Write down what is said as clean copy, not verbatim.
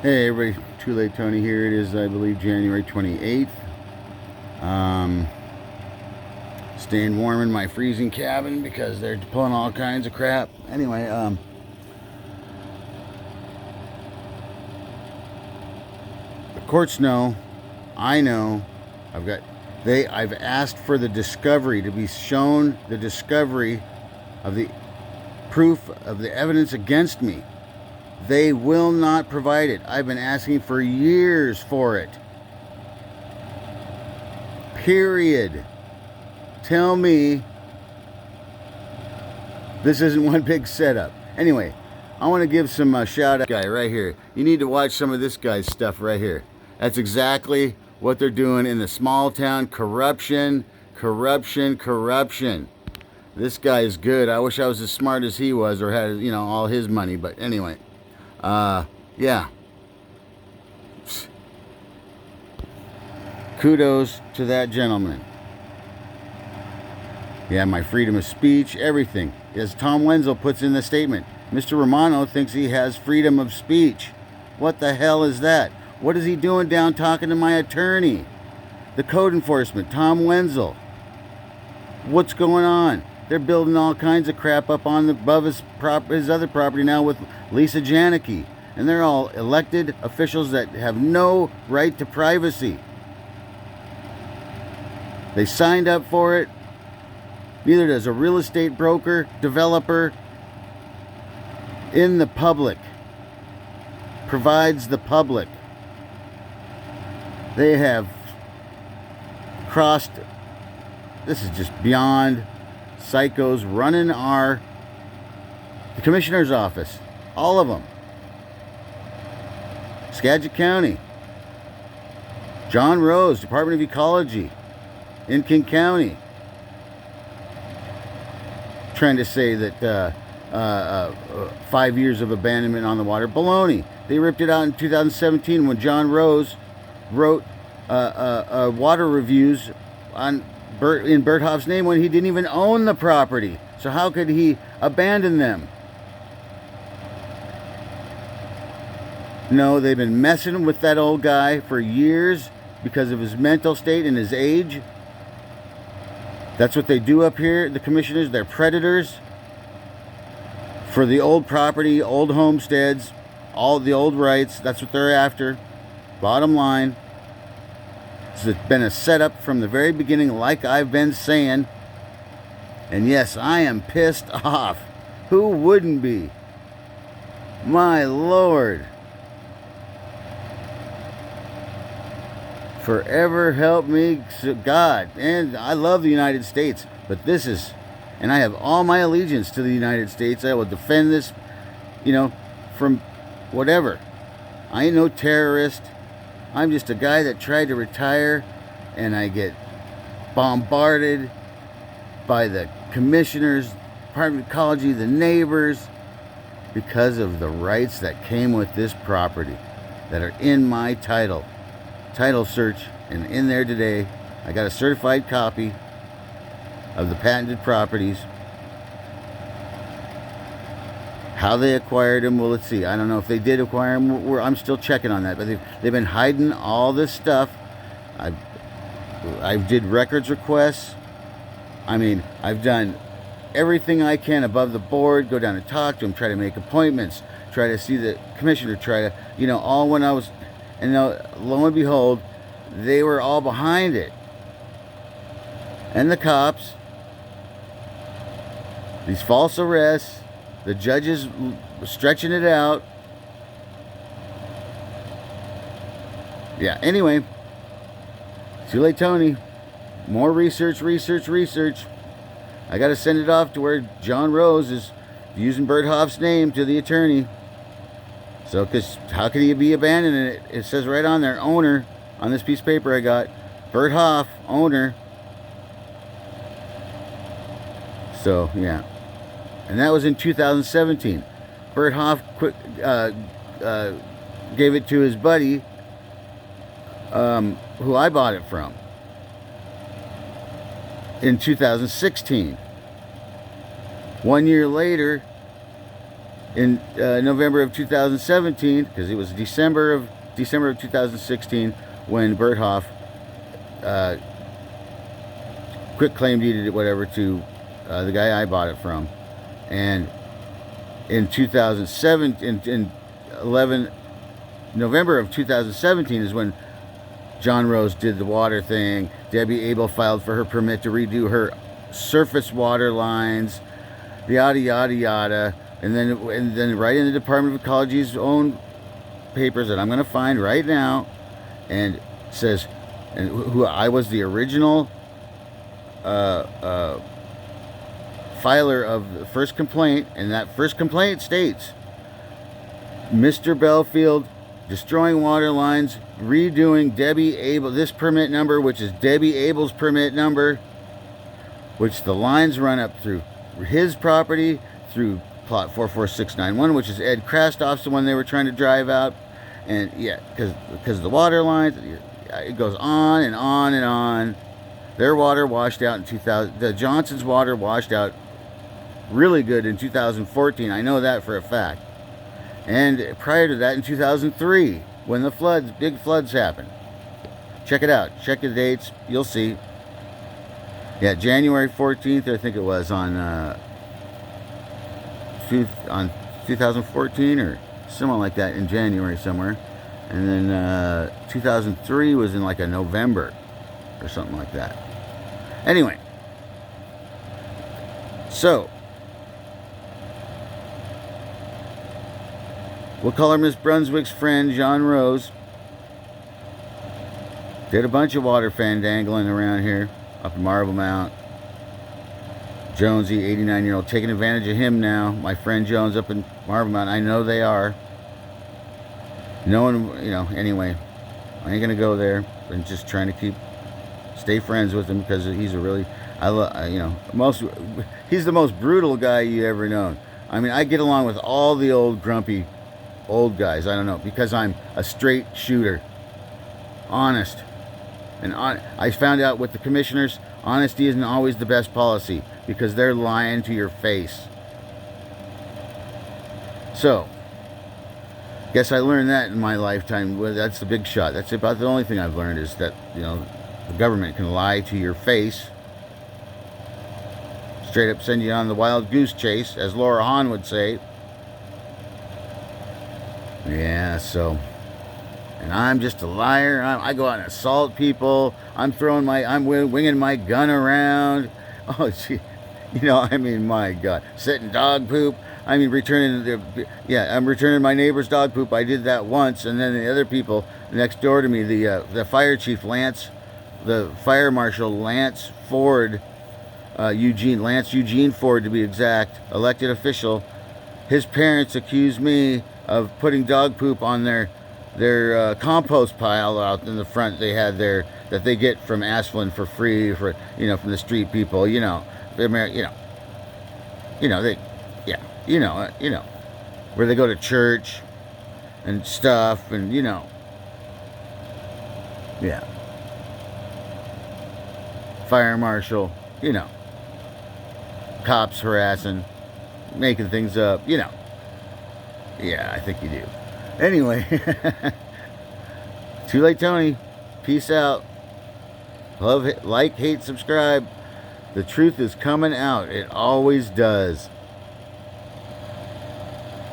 Hey everybody, Too Late Tony here. It is, I believe, January 28th. Um, Staying warm in my freezing cabin because they're pulling all kinds of crap. Anyway, the courts know, I know, I've asked for the discovery to be shown, the discovery of the proof of the evidence against me. They will not provide it. I've been asking for years for it. Period. Tell me this isn't one big setup. Anyway, I want to give some shout out guy right here. You need to watch some of this guy's stuff right here. That's exactly what they're doing in the small town. Corruption. This guy is good. I wish I was as smart as he was or had, all his money. But anyway, yeah. Kudos to that gentleman. Yeah, my freedom of speech, everything. As Tom Wenzel puts in the statement, Mr. Romano thinks he has freedom of speech. What the hell is that? What is he doing down talking to my attorney? The code enforcement, Tom Wenzel. What's going on? They're building all kinds of crap up on above his other property now with Lisa Janicki. And they're all elected officials that have no right to privacy. They signed up for it. Neither does a real estate broker, developer. In the public. Provides the public. They have crossed. This is just beyond psychos running the commissioner's office. All of them. Skagit County. John Rose, Department of Ecology. In King County. Trying to say that 5 years of abandonment on the water. Baloney. They ripped it out in 2017 when John Rose wrote water reviews in Bert Hoff's name when he didn't even own the property. So how could he abandon them? No, they've been messing with that old guy for years because of his mental state and his age. That's what they do up here, the commissioners. They're predators for the old property, old homesteads, all the old rights. That's what they're after. Bottom line. It's been a setup from the very beginning, like I've been saying. And yes, I am pissed off. Who wouldn't be? My Lord. Forever help me, God. And I love the United States, but this is, and I have all my allegiance to the United States. I will defend this, from whatever. I ain't no terrorist. I'm just a guy that tried to retire, and I get bombarded by the commissioners, Department of Ecology, the neighbors, because of the rights that came with this property that are in my title search. And in there today I got a certified copy of the patented properties. How they acquired them, well, let's see. I don't know if they did acquire them. I'm still checking on that, but they've been hiding all this stuff. I did records requests. I mean, I've done everything I can above the board. Go down and talk to them, try to make appointments, try to see the commissioner, try to, all when I was. And lo and behold, they were all behind it. And the cops, these false arrests, the judges stretching it out. Yeah, anyway, Too Late Tony. More research. I got to send it off to where John Rose is using Bert Hoff's name to the attorney. So, because how could he be abandoning it? It says right on there, owner, on this piece of paper I got. Bert Hoff, owner. So, yeah. And that was in 2017. Bert Hoff gave it to his buddy, who I bought it from, in 2016. 1 year later, in November of 2017, because it was December of 2016 when Berthoff quit claim deeded it, whatever, to the guy I bought it from. And in 2007, in November of 2017 is when John Rose did the water thing. Debbie Abel filed for her permit to redo her surface water lines, yada yada yada. And then right in the Department of Ecology's own papers that I'm going to find right now, and says, and who I was the original filer of the first complaint, and that first complaint states, Mr. Belfield destroying water lines, redoing Debbie Abel, this permit number, which is Debbie Abel's permit number, which the lines run up through his property, through plot 44691, which is Ed Krastoff's, the one they were trying to drive out. And yeah, because the water lines, it goes on and on and on. Their water washed out in 2000. The Johnson's water washed out really good in 2014. I know that for a fact. And prior to that, in 2003, when the floods, big floods happened. Check it out. Check the dates. You'll see. Yeah, January 14th, I think it was, on 2014 or something like that, in January somewhere. And then 2003 was in like a November or something like that. Anyway, so we'll call her Miss Brunswick's friend, John Rose. Did a bunch of water fandangling around here, up in Marble Mount. Jonesy, 89-year-old, taking advantage of him now. My friend Jones up in Marble Mount, I know they are. No one, anyway, I ain't gonna go there. I'm just trying to stay friends with him, because he's a really, he's the most brutal guy you ever known. I mean, I get along with all the old grumpy old guys. I don't know, because I'm a straight shooter, honest, and I found out with the commissioners, honesty isn't always the best policy, because they're lying to your face. So, guess I learned that in my lifetime. Well, that's the big shot. That's about the only thing I've learned, is that, the government can lie to your face. Straight up send you on the wild goose chase, as Laura Hahn would say. Yeah, so, and I'm just a liar. I go out and assault people. I'm winging my gun around. Oh, gee, my God, sitting dog poop. I'm returning my neighbor's dog poop. I did that once, and then the other people next door to me, the fire chief Lance, the fire marshal Lance Ford, Lance Eugene Ford to be exact, elected official. His parents accused me of putting dog poop on their compost pile out in the front. They had that they get from Ashland for free from the street people. Where they go to church and stuff, and fire marshal, cops harassing, making things up, Yeah, I think you do. Anyway, Too Late Tony, peace out. Love, like, hate, subscribe. The truth is coming out. It always does.